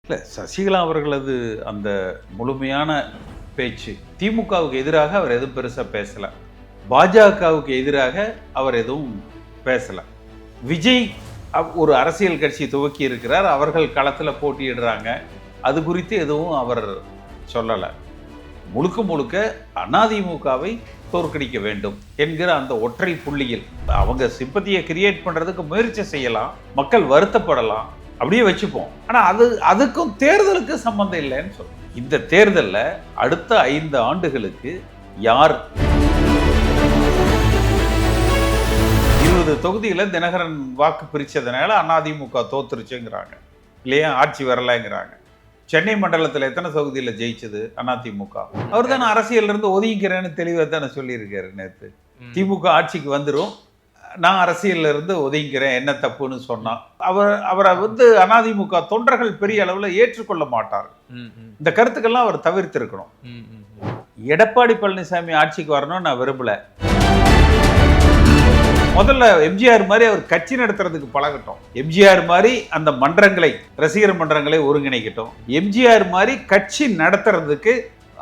இல்ல சசிகலா அவர்களது அந்த முழுமையான பேச்சு திமுகவுக்கு எதிராக அவர் எதுவும் பெருசா பேசல. பாஜகவுக்கு எதிராக அவர் எதுவும் பேசல. விஜய் ஒரு அரசியல் கட்சி துவக்கி இருக்கிறார். அவர்கள் களத்துல போட்டியிடுறாங்க. அது குறித்து எதுவும் அவர் சொல்லல. முழுக்க முழுக்க அதிமுகவை தோற்கடிக்க வேண்டும் என்கிற அந்த ஒற்றை புள்ளியில் அவங்க சிம்பத்தியை கிரியேட் பண்றதுக்கு முயற்சி செய்யலாம். மக்கள் வருத்தப்படலாம். அப்படியே வச்சுப்போம். ஆனா அதுக்கும் தேர்தலுக்கு சம்பந்தம் இல்லைன்னு சொல்றோம். இந்த தேர்தல்ல அடுத்த 5 ஆண்டுகளுக்கு யார் 20 தொகுதியில தினகரன் வாக்கு பிரிச்சதுனால அதிமுக தோத்துருச்சுங்கிறாங்க இல்லையா, ஆட்சி வரலைங்கிறாங்க. சென்னை மண்டலத்தில் எத்தனை தொகுதியில் ஜெயிச்சது அதிமுக? அவர் தானே அரசியல் இருந்து ஒதுங்கிக்கிறேன்னு தெளிவாக தானே சொல்லியிருக்காரு நேற்று. திமுக ஆட்சிக்கு வந்துடும், நான் அரசியல்ல இருந்து ஒதுங்கிறேன், என்ன தப்புன்னு சொன்னா அவரை அதிமுக தொண்டர்கள் பெரிய அளவுல ஏற்றுக்கொள்ள மாட்டார். இந்த கருத்துக்கள்லாம் அவர் தவிர்த்திருக்கணும். எடப்பாடி பழனிசாமி ஆட்சிக்கு வரணும்னு நான் விரும்பல. முதல்ல எம்ஜிஆர் மாதிரி அவர் கட்சி நடத்துறதுக்கு பழகட்டும். எம்ஜிஆர் மாதிரி அந்த மன்றங்களை, ரசிகர் மன்றங்களை ஒருங்கிணைக்கட்டும். எம்ஜிஆர் மாதிரி கட்சி நடத்துறதுக்கு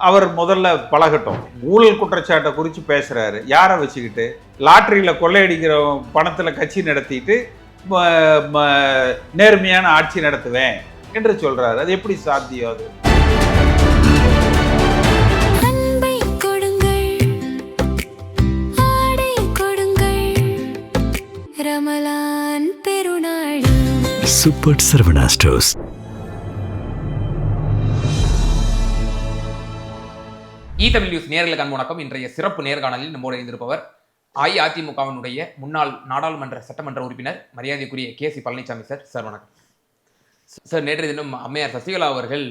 அவர் முதல்ல பழகட்டும். ஊழல் குற்றச்சாட்டை குறித்து பேசுறாரு. யாரை வச்சுக்கிட்டு? லாட்டரியில கொள்ளையடிக்கிற பணத்துல கட்சி நடத்திட்டு நேர்மையான ஆட்சி நடத்துவேன் என்று சொல்றாரு. அது எப்படி சாத்தியம்? அது super Saravana stores. Tamil news நேயர்களுக்கு அன்பு வணக்கம். இன்றைய சிறப்பு நேர்காணலில் நம்மோடு இணைந்திருப்பவர் அஇஅதிமுகவினுடைய முன்னாள் நாடாளுமன்ற சட்டமன்ற உறுப்பினர் மரியாதைக்குரிய கே.சி. பழனிசாமி சார். சார் வணக்கம் சார். நேற்றைய தினம் அம்மையார் சசிகலா அவர்கள்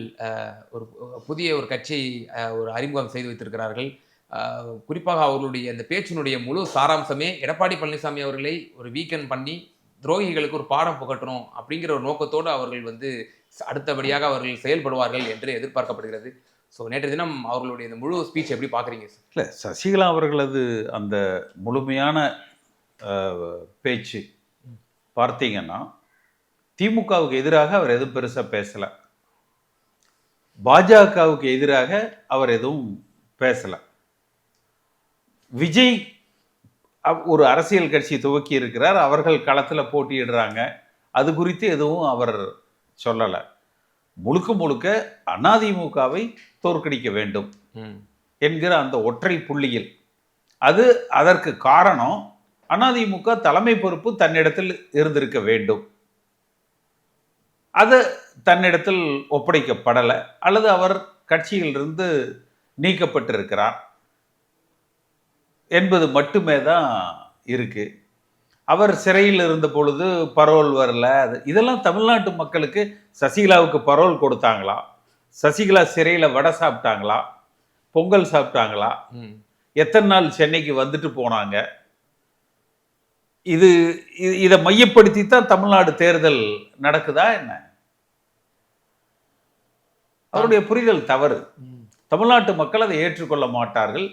புதிய ஒரு கட்சி ஒரு அறிமுகம் செய்து வைத்திருக்கிறார்கள். குறிப்பாக அவர்களுடைய அந்த பேச்சினுடைய முழு சாராம்சமே எடப்பாடி பழனிசாமி அவர்களை ஒரு வீக்கெண்ட் பண்ணி துரோகிகளுக்கு ஒரு பாடம் புகட்டணும் அப்படிங்கிற ஒரு நோக்கத்தோடு அவர்கள் அடுத்தபடியாக அவர்கள் செயல்படுவார்கள் என்று எதிர்பார்க்கப்படுகிறது. ஸோ நேற்று தினம் அவர்களுடைய இந்த முழு ஸ்பீச் எப்படி பார்க்குறீங்க சார்? இல்லை, சசிகலா அவர்களது அந்த முழுமையான பேச்சு பார்த்தீங்கன்னா திமுகவுக்கு எதிராக அவர் எதுவும் பெருசாக பேசலை. பாஜகவுக்கு எதிராக அவர் எதுவும் பேசலை. விஜய் ஒரு அரசியல் கட்சி துவக்கி இருக்கிறார். அவர்கள் களத்தில் போட்டியிடுறாங்க. அது குறித்து எதுவும் அவர் சொல்லலை. முழுக்க முழுக்க அதிமுகவை தோற்கடிக்க வேண்டும் என்கிற அந்த ஒற்றை புள்ளியில், அது அதற்கு காரணம் அதிமுக தலைமை பொறுப்பு தன்னிடத்தில் இருந்திருக்க வேண்டும். அது தன்னிடத்தில் ஒப்படைக்கப்படலை, அல்லது அவர் கட்சியிலிருந்து நீக்கப்பட்டிருக்கிறார் என்பது மட்டுமே தான் இருக்கு. அவர் சிறையில் இருந்த பொழுது பரோல் வரல. இதெல்லாம் தமிழ்நாட்டு மக்களுக்கு சசிகலாவுக்கு பரோல் கொடுத்தாங்களா? சசிகலா சிறையில் வடை சாப்பிட்டாங்களா? பொங்கல் சாப்பிட்டாங்களா? எத்தனை நாள் சென்னைக்கு வந்துட்டு போனாங்க? இதை மையப்படுத்தி தான் தமிழ்நாடு தேர்தல் நடக்குதா என்ன? அவருடைய புரிதல் தவறு. தமிழ்நாட்டு மக்கள் அதை ஏற்றுக்கொள்ள மாட்டார்கள்.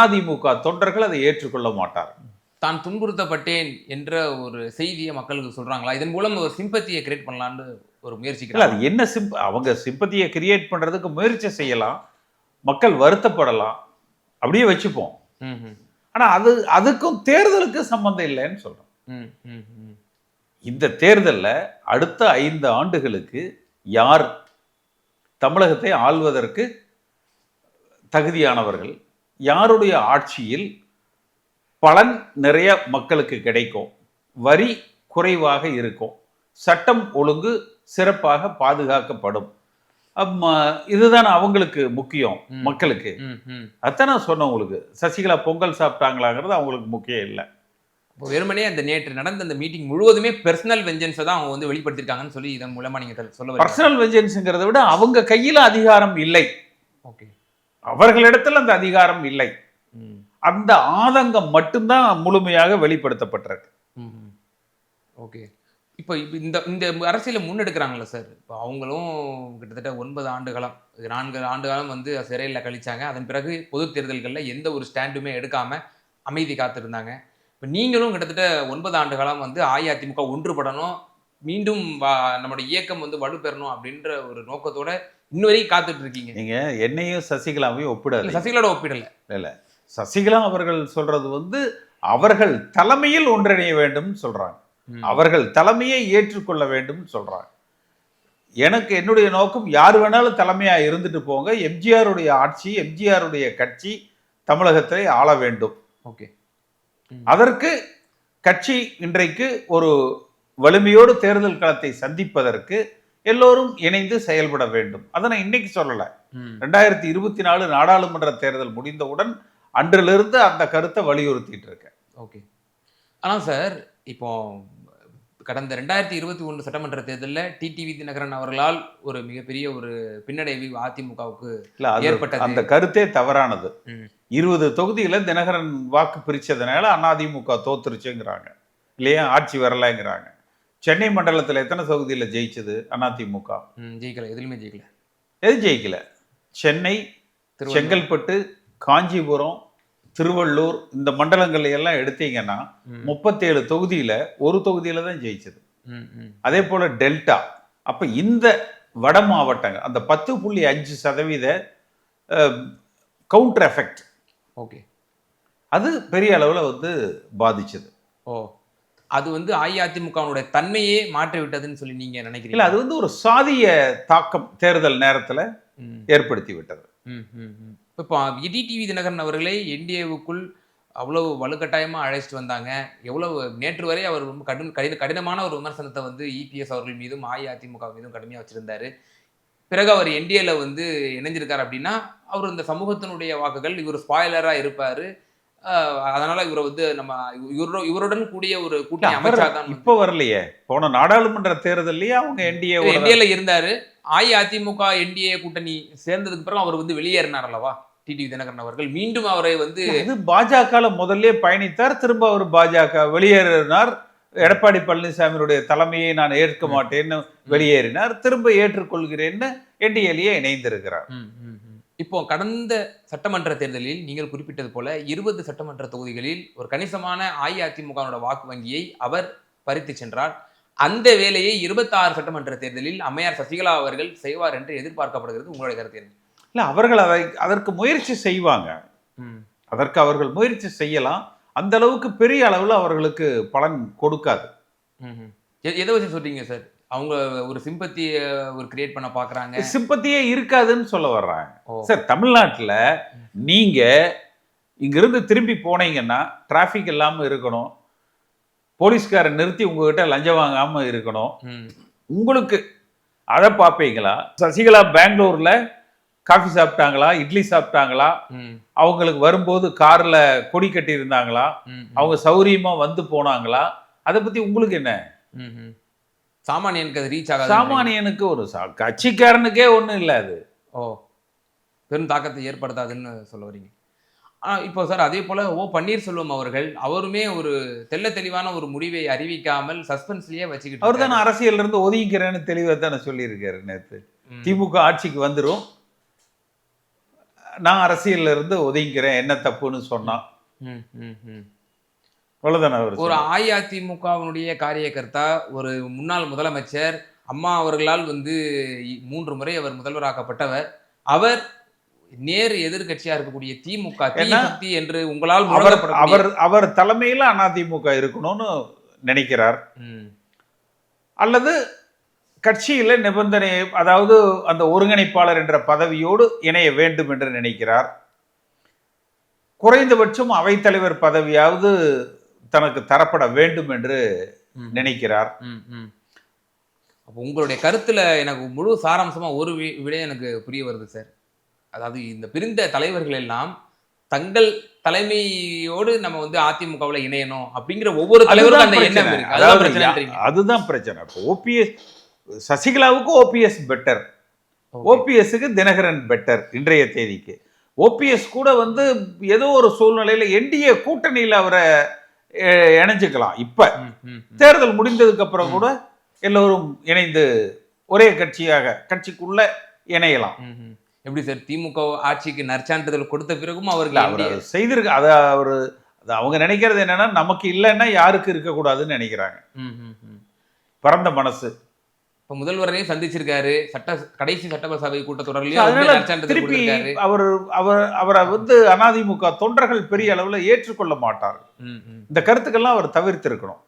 அதிமுக தொண்டர்கள் அதை ஏற்றுக்கொள்ள மாட்டார்கள். தான் துன்புறுத்தப்பட்டேன் என்ற ஒரு செய்தியை மக்களுக்கு சொல்றாங்களா? இதன் மூலம் ஒரு சிம்பத்தியை கிரியேட் பண்ணலான்னு ஒரு முயற்சிக்கிறாங்க. அது என்ன அவங்க சிம்பத்தியை கிரியேட் பண்றதுக்கு முயற்சி செய்யலாம். மக்கள் வருத்தப்படலாம். அப்படியே வச்சுப்போம். ஆனா அதுக்கும் தேர்தலுக்கு சம்பந்தம் இல்லைன்னு சொல்றோம். இந்த தேர்தல்ல அடுத்த 5 ஆண்டுகளுக்கு யார் தமிழகத்தை ஆள்வதற்கு தகுதியானவர்கள், யாருடைய ஆட்சியில் பலன் நிறைய மக்களுக்கு கிடைக்கும், வரி குறைவாக இருக்கும், சட்டம் ஒழுங்கு சிறப்பாக பாதுகாக்கப்படும், இதுதான் அவங்களுக்கு முக்கியம். மக்களுக்கு அத்தனை சொன்ன. உங்களுக்கு சசிகலா பொங்கல் சாப்பிட்டாங்களாங்கிறது அவங்களுக்கு முக்கியம் இல்லை. வெறுமனே அந்த நேற்று நடந்த அந்த மீட்டிங் முழுவதுமே பெர்சனல் வெஞ்சன்ஸை தான் அவங்க வெளிப்படுத்திருக்காங்கன்னு சொல்லி இதன் மூலமா நீங்க சொல்ல. பர்சனல் வெஞ்சன்ஸ்ங்கிறத விட அவங்க கையில் அதிகாரம் இல்லை. ஓகே, அவர்களிடத்தில் அந்த அதிகாரம் இல்லை. அந்த ஆதங்கம் மட்டும்தான் முழுமையாக வெளிப்படுத்தப்பட்டிருக்கு. ஓகே, இப்போ இந்த அரசியலை முன்னெடுக்கிறாங்களா சார்? இப்போ அவங்களும் கிட்டத்தட்ட 9 ஆண்டு காலம் 4 ஆண்டு காலம் சிறையில் கழிச்சாங்க. அதன் பிறகு பொது தேர்தல்களில் எந்த ஒரு ஸ்டாண்டுமே எடுக்காம அமைதி காத்திருந்தாங்க. இப்போ நீங்களும் கிட்டத்தட்ட 9 ஆண்டு காலம் அஇஅதிமுக ஒன்றுபடணும், மீண்டும் நம்மளுடைய இயக்கம் வந்து வலுப்பெறணும் அப்படின்ற ஒரு நோக்கத்தோட இன்ன வரைக்கும் காத்துட்டு இருக்கீங்க. நீங்க என்னையும் சசிகலாவையும் ஒப்பிடாது. சசிகலாவோட ஒப்பிடல. இல்ல, சசிகலா அவர்கள் சொல்றது வந்து அவர்கள் தலைமையில் ஒன்றிணைய வேண்டும் சொல்றாங்க. அவர்கள் தலைமையை ஏற்றுக்கொள்ள வேண்டும் சொல்றாங்க. எனக்கு என்னுடைய நோக்கம் யார் வேணாலும் தலைமையா இருந்துட்டு போங்க, எம்ஜிஆருடைய ஆட்சி, எம்ஜிஆருடைய கட்சி தமிழகத்தை ஆள வேண்டும். ஓகே. அதற்கு கட்சி இன்றைக்கு ஒரு வலிமையோடு தேர்தல் களத்தை சந்திப்பதற்கு எல்லோரும் இணைந்து செயல்பட வேண்டும். அதை நான் இன்னைக்கு சொல்லல. 2024 நாடாளுமன்ற தேர்தல் முடிந்தவுடன் அன்றிலிருந்து அந்த கருத்தை வலியுறுத்திட்டு இருக்கேன். ஓகே. ஆனா சார், இப்போ கடந்த 2021 சட்டமன்ற தேர்தலில் டிடிவி தினகரன் அவர்களால் ஒரு மிகப்பெரிய ஒரு பின்னடைவு அதிமுகவுக்கு ஏற்பட்டது. அந்த கருத்தே தவறானது. 20 தொகுதியில தினகரன் வாக்கு பிரிச்சதுனால அதிமுக தோத்துருச்சுங்கிறாங்க இல்லையா, ஆட்சி வரலைங்கிறாங்க. சென்னை மண்டலத்தில் எத்தனை தொகுதியில் ஜெயிச்சது அதிமுக? ஜெயிக்கல, எதுலையுமே ஜெயிக்கல. எது ஜெயிக்கல? சென்னை, செங்கல்பட்டு, காஞ்சிபுரம், திருவள்ளூர் இந்த மண்டலங்கள் எல்லாம் எடுத்தீங்கன்னா 37 தொகுதியில ஒரு தொகுதியில தான் ஜெயிச்சது. அதே போல டெல்டா. அப்ப இந்த வட மாவட்டங்கள் அந்த 10.5% கவுண்டர் எஃபெக்ட். ஓகே. அது பெரிய அளவுல வந்து பாதிச்சது. அது வந்து அஇஅதிமுகவுடைய தன்மையே மாற்றி விட்டதுன்னு சொல்லி நீங்க நினைக்கிறீங்க? இல்ல, அது வந்து ஒரு சாதிய தாக்கம் தேர்தல் நேரத்துல ஏற்படுத்தி விட்டது. இப்போ டிடிவி தினகரன் அவர்களே என்டிஏவுக்குள் அவ்வளவு வலுக்கட்டாயமா அழைச்சிட்டு வந்தாங்க. எவ்வளவு நேற்று வரை அவர் ரொம்ப கடினமான ஒரு விமர்சனத்தை வந்து இபிஎஸ் அவர்கள் மீதும் அஇஅதிமுக மீதும் கடுமையாக வச்சிருந்தாரு. பிறகு அவர் என்டிஏல வந்து இணைஞ்சிருக்காரு அப்படின்னா அவர் இந்த சமூகத்தினுடைய வாக்குகள் இவர் ஸ்பாயிலரா இருப்பாரு, அதனால இவரை வந்து நம்ம இவருடன் கூடிய ஒரு கூட்டணி அமைச்சாதான். இப்ப வரலையே, போன நாடாளுமன்ற தேர்தலையே அவங்க என்டிஏல இருந்தாரு. அஇஅதிமுக என்டிஏ கூட்டணி சேர்ந்ததுக்கு பிறகு அவர் வந்து வெளியேறினார் அல்லவா டிடிவி தினகரன் அவர்கள். மீண்டும் அவரை வந்து பாஜக முதல்ல பயணித்தார், திரும்ப அவர் பாஜக வெளியேறினார். எடப்பாடி பழனிசாமியுடைய தலைமையை நான் ஏற்க மாட்டேன்னு வெளியேறினார், திரும்ப ஏற்றுக்கொள்கிறேன்னு என்டிஏலேயே இணைந்திருக்கிறார். இப்போ கடந்த சட்டமன்ற தேர்தலில் நீங்கள் குறிப்பிட்டது போல 20 சட்டமன்ற தொகுதிகளில் ஒரு கணிசமான அஇஅதிமுக வாக்கு வங்கியை அவர் பறித்து சென்றார். அந்த வேலையை 26 சட்டமன்ற தேர்தலில் அம்மையார் சசிகலா அவர்கள் செய்வார் என்று எதிர்பார்க்கப்படுகிறது. உங்களுடைய கருத்து என்ன? இல்ல, அவர்கள் அதற்கு முயற்சி செய்வாங்க. அதற்கு அவர்கள் முயற்சி செய்யலாம். அந்த அளவுக்கு பெரிய அளவுல அவர்களுக்கு பலன் கொடுக்காது. எதை வச்சு சொல்றீங்க சார்? அவங்க ஒரு சிம்பத்தியை ஒரு கிரியேட் பண்ண பாக்குறாங்க. சிம்பத்தியே இருக்காதுன்னு சொல்ல வர்றாங்க சார். தமிழ்நாட்டுல நீங்க இங்கிருந்து திரும்பி போனீங்கன்னா டிராபிக் இல்லாம இருக்கணும், போலீஸ்காரன் நிறுத்தி உங்ககிட்ட லஞ்சம் வாங்காம இருக்கணும். உங்களுக்கு அதை பார்ப்பீங்களா? சசிகலா பெங்களூர்ல காஃபி சாப்பிட்டாங்களா, இட்லி சாப்பிட்டாங்களா, அவங்களுக்கு வரும்போது கார்ல கொடி கட்டி இருந்தாங்களா, அவங்க சௌரியமா வந்து போனாங்களா? அதை பத்தி உங்களுக்கு என்ன? சாமானியனுக்கு அது ரீச் ஆகாது. சாமானியனுக்கு ஒரு கட்சிக்காரனுக்கே ஒண்ணும் இல்லை, அது பெரும் தாக்கத்தை ஏற்படுத்தாதுன்னு சொல்ல வரீங்க. இப்போ சார் அதே போல பன்னீர்செல்வம் அவர்கள் அவருமே ஒரு தெள்ள தெளிவான ஒரு முடிவை அறிவிக்காமல் சஸ்பென்ஸ்லயே வச்சுக்கிட்டு அவர் தானே அரசியல் இருந்து ஒதுங்கிக்கிறேன்னு தெளிவாக தானே சொல்லியிருக்காரு நேற்று. திமுக ஆட்சிக்கு வந்துடும், நான் அரசியல்ல இருந்து ஒதுங்கிக்கிறேன், என்ன தப்புன்னு சொன்னான். ஒரு அஇஅதிமுகவினுடைய காரியகர்த்தா, ஒரு முன்னாள் முதலமைச்சர், அம்மா அவர்களால் வந்து 3 முறை அவர் முதல்வராக்கப்பட்டவர், அவர் நேர் எதிர்கட்சியா இருக்கக்கூடிய திமுக தீசக்தி என்று உங்களால் அவர் தலைமையில அதிமுக இருக்கணும்னு நினைக்கிறார், அல்லது கட்சியில நிபந்தனை, அதாவது அந்த ஒருங்கிணைப்பாளர் என்ற பதவியோடு இணைய வேண்டும் என்று நினைக்கிறார். குறைந்தபட்சம் அவைத்தலைவர் பதவியாவது தனக்கு தரப்பட வேண்டும் என்று நினைக்கிறார். உங்களுடைய கருத்துல எனக்கு முழு சாராம்சமா ஒரு விட எனக்கு புரிய வருது சார். அதாவது இந்த பிரிந்த தலைவர்கள் எல்லாம் தங்கள் தலைமையோடு நம்ம வந்து அதிமுகவுல இணையணும் அப்படிங்கிற ஒவ்வொரு தலைவருக்கும் அந்த எண்ணம் இருக்கு. அதுதான் பிரச்சனை. ஓபிஎஸ் சசிகலாவுக்கு ஓபிஎஸ் பெட்டர், ஓபிஎஸ்க்கு தினகரன் பெட்டர். இன்றைய தேதிக்கு ஓபிஎஸ் கூட வந்து ஏதோ ஒரு சூழ்நிலையில என்டிஏ கூட்டணியில் அவரை இணைஞ்சுக்கலாம். இப்ப தேர்தல் முடிந்ததுக்கு அப்புறம் கூட எல்லோரும் இணைந்து ஒரே கட்சிக்குள்ள இணையலாம். எப்படி சார் திமுக ஆட்சிக்கு நற்சான்றிதழ் கொடுத்த பிறகும் அவர்கள் செய்திருக்க அதை அவங்க நினைக்கிறது என்னன்னா, நமக்கு இல்லைன்னா யாருக்கு இருக்கக்கூடாதுன்னு நினைக்கிறாங்க. பரந்த மனசு. இப்ப முதல்வரையும் சந்திச்சிருக்காரு, கடைசி சட்டசபை அதனால கூட்டத்தொடர்லயும் திருப்பி அவரை அதிமுக தொண்டர்கள் பெரிய அளவுல ஏற்றுக்கொள்ள மாட்டார்கள். இந்த கருத்துக்கள்லாம் அவர் தவிர்த்திருக்கணும்.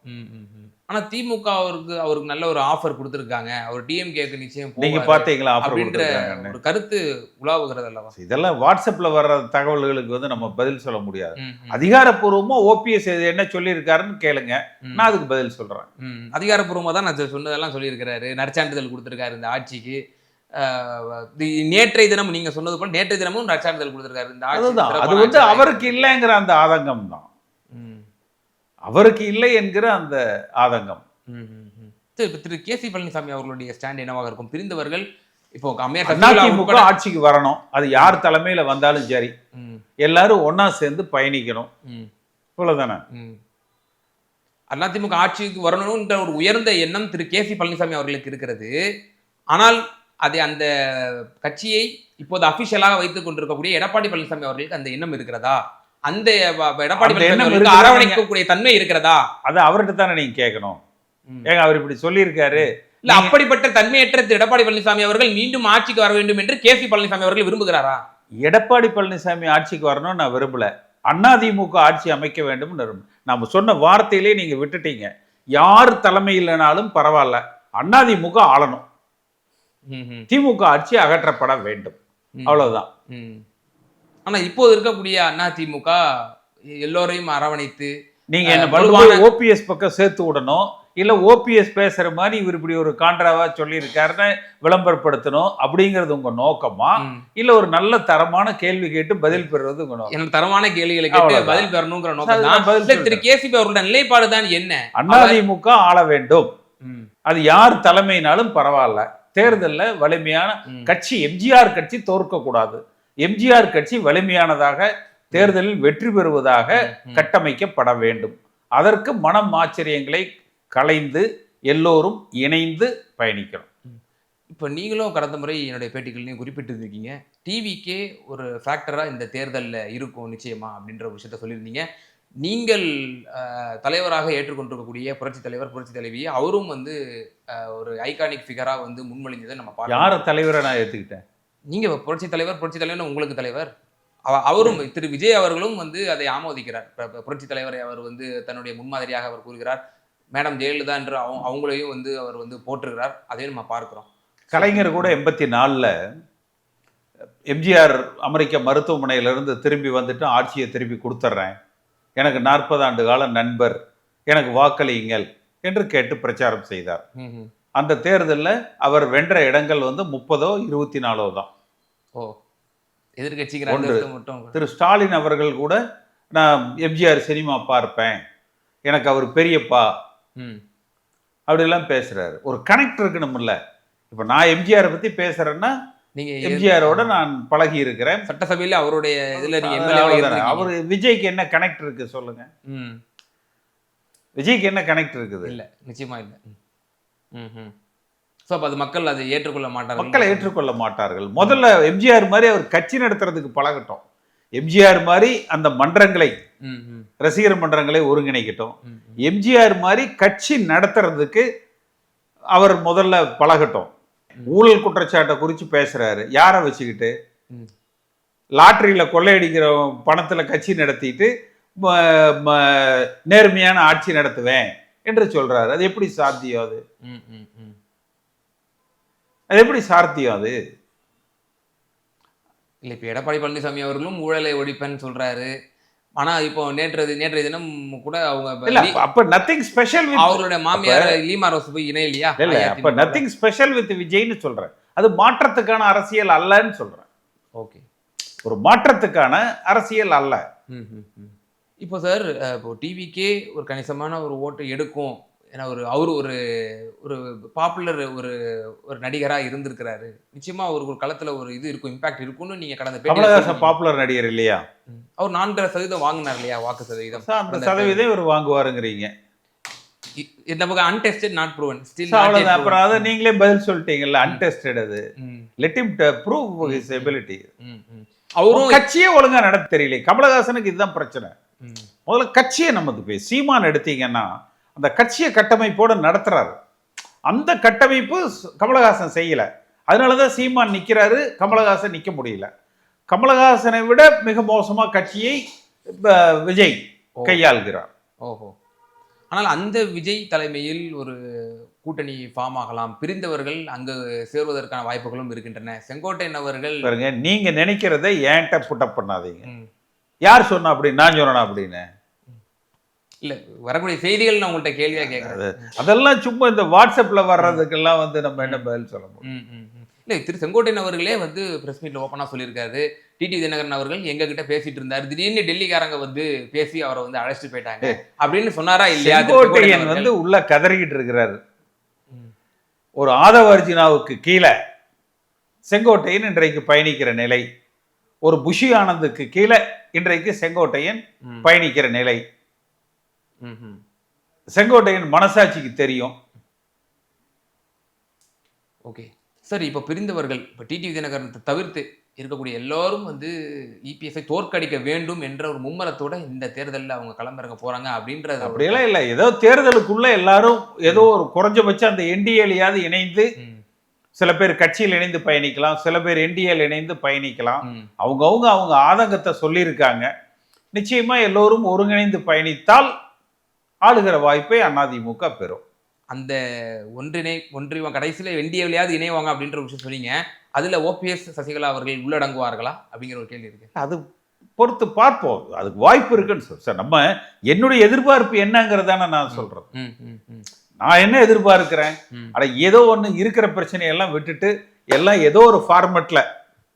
ஆனா திமுக அவருக்கு நல்ல ஒரு ஆஃபர் கொடுத்திருக்காங்க, அவர் டிஎம்கேக்கு நிச்சயம் நீங்க பாத்தீங்களா அப்படின்ற ஒரு கருத்து உலாவுகிறது அல்லவா? இதெல்லாம் வாட்ஸ்அப்ல வர்ற தகவல்களுக்கு நம்ம பதில் சொல்ல முடியாது. அதிகாரப்பூர்வமா ஓபிஎஸ் என்ன சொல்லியிருக்காருன்னு கேளுங்க, நான் அதுக்கு பதில் சொல்றேன். அதிகாரப்பூர்வமா தான் நான் சொன்னதெல்லாம் சொல்லியிருக்கிறாரு, நற்சான்றிதழ் கொடுத்திருக்காரு இந்த ஆட்சிக்கு. நேற்றைய தினம் நீங்க சொன்னது போல நேற்றைய தினமும் நற்சான்றிதழ் கொடுத்திருக்காரு இந்த ஆட்சி. அது அவருக்கு இல்லைங்கிற அந்த ஆதங்கம் தான், அவருக்கு இல்லை என்கிற அந்த ஆதங்கம். திரு கே.சி. பழனிசாமி அவர்களுடைய ஸ்டாண்ட் என்னவாக இருக்கும்? பிரிந்தவர்கள் இப்போ அதிமுக ஆட்சிக்கு வரணும், அது யார் தலைமையில வந்தாலும் சரி, எல்லாரும் ஒன்னா சேர்ந்து பயணிக்கணும், இவ்வளவுதானே. அதிமுக ஆட்சிக்கு வரணும்ன்ற ஒரு உயர்ந்த எண்ணம் திரு கே.சி. பழனிசாமி அவர்களுக்கு இருக்கிறது. ஆனால் அதை அந்த கட்சியை இப்போது அபிஷியலாக வைத்துக் கொண்டிருக்கக்கூடிய எடப்பாடி பழனிசாமி அவர்களுக்கு அந்த எண்ணம் இருக்கிறதா? அந்த எடப்பாடி பழனிசாமி அரவணைக்கக்கூடிய தன்மை இருக்கிறதா? அது அவர்கிட்ட தானே நீங்க கேட்கணும். ஏங்க அவர் இப்படி சொல்லியிருக்காரு, இல்ல அப்படிப்பட்ட தன்மையற்ற எடப்பாடி பழனிசாமி அவர்கள் மீண்டும் ஆட்சிக்கு வர வேண்டும் என்று கே.சி. பழனிசாமி அவர்கள் விரும்புகிறாரா? எடப்பாடி பழனிசாமி ஆட்சிக்கு வரணும்னு நான் விரும்பல, அதிமுக ஆட்சி அமைக்க வேண்டும். நாம சொன்ன வார்த்தையிலே நீங்க விட்டுட்டீங்க. யார் தலைமையிலனாலும் பரவாயில்ல, அதிமுக ஆளணும், திமுக ஆட்சி அகற்றப்பட வேண்டும், அவ்வளவுதான். ஆனா இப்போது இருக்கக்கூடிய அதிமுக எல்லோரையும் அரவணைத்து நீங்க என்ன ஓபிஎஸ் பக்கம் சேர்த்து விடணும், இல்ல ஓபிஎஸ் பேசுற மாதிரி இவர் இப்படி ஒரு கான்ட்ராவா சொல்லியிருக்காருன்னு விளம்பரப்படுத்தணும் அப்படிங்கிறது உங்க நோக்கமா, இல்ல ஒரு நல்ல தரமான கேள்வி கேட்டு பதில் பெறுவது உங்க நோக்கம்? தரமான கேள்விகளை கேட்டு பதில் பெறணுங்கிற நோக்கம். திரு கே.சி. அவர்களுடைய நிலைப்பாடு தான் என்ன? அதிமுக ஆள வேண்டும், அது யார் தலைமையினாலும் பரவாயில்ல, தேர்தல்ல வலிமையான கட்சி, எம்ஜிஆர் கட்சி தோற்க கூடாது, எம்ஜிஆர் கட்சி வலிமையானதாக தேர்தலில் வெற்றி பெறுவதாக கட்டமைக்கப்பட வேண்டும். அதற்கு மனம் ஆச்சரியங்களை களைந்து எல்லோரும் இணைந்து பயணிக்கணும். இப்போ நீங்களும் கடந்த முறை என்னுடைய பேட்டிகள்லையும் குறிப்பிட்டிருக்கீங்க, டிவிக்கே ஒரு ஃபேக்டராக இந்த தேர்தலில் இருக்கும் நிச்சயமா அப்படின்ற ஒரு விஷயத்த சொல்லியிருந்தீங்க. நீங்கள் தலைவராக ஏற்றுக்கொண்டிருக்கக்கூடிய புரட்சி தலைவர், புரட்சி தலைவி, அவரும் ஒரு ஐகானிக் ஃபிகராக முன்மொழிஞ்சதை நம்ம பார்க்கலாம். யார தலைவரை நான் ஏற்றுக்கிட்டேன்? நீங்க புரட்சி தலைவர் உங்களுக்கு தலைவர், அவரும் திரு விஜய் அவர்களும் அதை ஆமோதிக்கிறார். புரட்சி தலைவரை அவர் தன்னுடைய முன்மாதிரியாக அவர் கூறுகிறார். மேடம் ஜெயலலிதா என்று அவங்களையும் அவர் போற்றுகிறார். அதையும் நம்ம பார்க்கிறோம். கலைஞர் கூட 84ல் எம்ஜிஆர் அமெரிக்க மருத்துவமனையிலிருந்து திரும்பி வந்துட்டு ஆட்சியை திருப்பி கொடுத்துட்றேன், எனக்கு 40 ஆண்டு கால நண்பர், எனக்கு வாக்களியுங்கள் என்று கேட்டு பிரச்சாரம் செய்தார். அந்த தேர்தலில் அவர் வென்ற இடங்கள் 30ஓ 24ஓ தான். திரு ஸ்டாலின் அவர்கள் கூட நான் எம்ஜிஆர் சினிமா பார்ப்பேன், எனக்கு அவர் பெரியப்பா அப்படிலாம் பேசுறாரு. ஒரு கனெக்ட் இருக்கணும்ல. இப்ப நான் எம்ஜிஆர் பத்தி பேசுறேன்னா நீங்க எம்ஜிஆரோட நான் பழகி இருக்கிறேன், சட்டசபையில அவருடைய இதுல நீங்க அவர் விஜய்க்கு என்ன கனெக்ட் இருக்கு சொல்லுங்க? விஜய்க்கு என்ன கனெக்ட் இருக்குது? இல்ல, நிச்சயமா இல்ல. அது மக்கள் அதை ஏற்றுக்கொள்ள மாட்டார்கள். மக்களை ஏற்றுக்கொள்ள மாட்டார்கள். முதல்ல எம்ஜிஆர் மாதிரி அவர் கட்சி நடத்துறதுக்கு பழகட்டும். எம்ஜிஆர் மாதிரி அந்த மன்றங்களை, ரசிகர் மன்றங்களை ஒருங்கிணைக்கட்டும். எம்ஜிஆர் மாதிரி கட்சி நடத்துறதுக்கு அவர் முதல்ல பழகட்டும். ஊழல் குற்றச்சாட்டை குறித்து பேசுறாரு, யாரை வச்சுக்கிட்டு? லாட்டரியில கொள்ளையடிக்கிற பணத்துல கட்சி நடத்திட்டு நேர்மையான ஆட்சி நடத்துவேன் என்று சொல்றாரு. அது எப்படி சாத்தியம்? அது எப்படி சாத்தியம்? அது இல்ல. இப்ப எடப்பாடி பழனிசாமி அவர்களும் ஊழலை ஒழிப்பேன்னு சொல்றாரு. ஆனா இப்போ நேற்றைய தினம் கூட அவங்க அப்ப நத்திங் ஸ்பெஷல் வித் அவங்களுடைய மாமியார் லீமா ரோஸ் போய் இணையலையா? இல்ல, அப்ப நத்திங் ஸ்பெஷல் வித் விஜய்னு சொல்றேன். அது மாற்றத்துக்கான அரசியல் அல்லன்னு சொல்றேன். ஓகே, ஒரு மாற்றத்துக்கான அரசியல் அல்ல. இப்போ சார், இப்போ டிவிக்கே ஒரு கணிசமான ஒரு ஓட்டு எடுக்கும். ஏன்னா அவரு ஒரு பாப்புலர் ஒரு நடிகராக இருந்திருக்கிறாரு. நிச்சயமா அவருக்கு ஒரு களத்துல ஒரு இது இருக்கும், இம்பாக்ட் இருக்கும்னு நீங்க கடந்த கமலஹாசன் பாப்புலர் நடிகர் இல்லையா? அவர் 4% வாங்கினார் இல்லையா, வாக்கு சதவீதம். அந்த சதவீதம் இவர் வாங்குவாருங்கிறீங்க. இந்த பக்கம் அன்டெஸ்டட் நாட் ப்ரூவன் ஸ்டில். அப்புறம் அதை நீங்களே பதில் சொல்லிட்டீங்கல்ல, அன்டெஸ்டட். அது let him prove his ability. அவரும் கட்சியே ஒழுங்கா நடத்த தெரியல. கமலஹாசனுக்கு இதுதான் பிரச்சனை. முதல்ல கட்சியை நமக்கு சீமான் எடுத்தீங்கன்னா அந்த கட்சியை கட்டமைப்போட நடத்துறாரு. அந்த கட்டமைப்பு கமலஹாசன் செய்யல. அதனாலதான் சீமான் நிக்கிறாரு, கமலஹாசன் நிக்க முடியல. கமலஹாசனை விட மிக மோசமா கட்சியை விஜய் கையாள்கிறார். ஓஹோ. ஆனால் அந்த விஜய் தலைமையில் ஒரு கூட்டணி ஃபார்ம் ஆகலாம், பிரிந்தவர்கள் அங்கு சேருவதற்கான வாய்ப்புகளும் இருக்கின்றன. செங்கோட்டையன் அவர்கள் பாருங்க, நீங்க நினைக்கிறதை ஏன்ட்ட புட்டப் பண்ணாதீங்க. யார் சொன்னா அப்படி? நான் சொன்னா அப்படின்னு இல்ல, வரக்கூடிய செய்திகள் நான் உங்கள்கிட்ட கேள்வியா கேட்கறேன். அதெல்லாம் சும்மா இந்த வாட்ஸ்அப்ல வர்றதுக்கெல்லாம் நம்ம என்ன பதில் சொல்ல முடியும்? இல்ல, திரு செங்கோட்டையன் அவர்களே பிரஸ் மீட்ல ஓப்பனா சொல்லியிருக்காரு. டிடி தினகரன் அவர்கள் எங்க கிட்ட பேசிட்டு இருந்தாரு, திடீர்னு டெல்லிக்காரங்க பேசி அவரை அழைச்சிட்டு போயிட்டாங்க அப்படின்னு சொன்னாரா இல்லையா? செங்கோட்டையன் உள்ள கதறிக்கிட்டு இருக்கிறாரு. ஒரு ஆதவ அர்ஜுனாவுக்கு கீழே செங்கோட்டையன் இன்றைக்கு பயணிக்கிற நிலை, ஒரு புஷி ஆனந்துக்கு கீழே இன்றைக்கு செங்கோட்டையன் பயணிக்கிற நிலை. செங்கோட்டையன் மனசாட்சிக்கு தெரியும். ஓகே சார், இப்ப பிரிந்தவர்கள் டிடி தினகரன் தவிர்த்து இருக்கக்கூடிய எல்லாரும் இபிஎஸ்ஐ தோற்கடிக்க வேண்டும் என்ற ஒரு மும்மரத்தோட இந்த தேர்தலில் அவங்க களமிறங்க போறாங்க அப்படின்றது. அப்படியெல்லாம் இல்லை, ஏதோ தேர்தலுக்குள்ள எல்லாரும் ஏதோ ஒரு குறைஞ்சபட்சம் அந்த என்டிஏலையாவது இணைந்து, சில பேர் கட்சியில் இணைந்து பயணிக்கலாம், சில பேர் என்டிஏல இணைந்து பயணிக்கலாம். அவங்க ஆதங்கத்தை சொல்லியிருக்காங்க. நிச்சயமா எல்லோரும் ஒருங்கிணைந்து பயணித்தால் ஆளுகிற வாய்ப்பை அதிமுக பெறும். அந்த ஒன்றியம் கடைசியில என்டிஏவிலையாவது இணைவாங்க அப்படின்ற ஒரு விஷயம் சொன்னீங்க. அதுல ஓபிஎஸ் சசிகலா அவர்கள் உள்ளடங்குவார்களா அப்படிங்கிற ஒரு கேள்வி இருக்கு. அது பொறுத்து பார்ப்போம், அதுக்கு வாய்ப்பு இருக்குன்னு சார். நம்ம என்னுடைய எதிர்பார்ப்பு என்னங்கிறதான நான் சொல்றேன். நான் என்ன எதிர்பார்க்கிறேன், ஏதோ ஒண்ணு இருக்கிற பிரச்சனையெல்லாம் விட்டுட்டு எல்லாம் ஏதோ ஒரு ஃபார்மெட்ல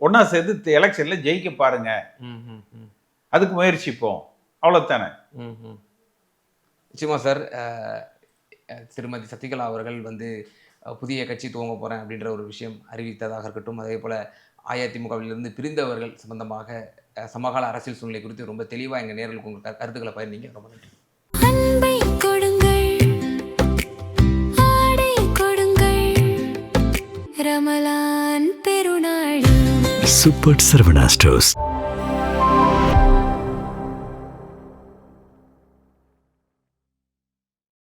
ஒன்னா சேர்ந்து எலெக்ஷன்ல ஜெயிக்க பாருங்க, அதுக்கு முயற்சிப்போம், அவ்வளவுதானே. நிச்சயமா சார். திருமதி சசிகலா அவர்கள் புதிய கட்சி துவங்க போறேன் அப்படின்ற ஒரு விஷயம் அறிவித்ததாக இருக்கட்டும், அதே போல அஇஅதிமுகவிலிருந்து பிரிந்தவர்கள் சம்பந்தமாக சமகால அரசியல் சூழ்நிலை குறித்து ரொம்ப தெளிவாக எங்கள் நேர்களுக்கு உங்கள் கருத்துக்களை பகிர்ந்தீங்க. ரொம்ப நன்றி. Super Saravana stores.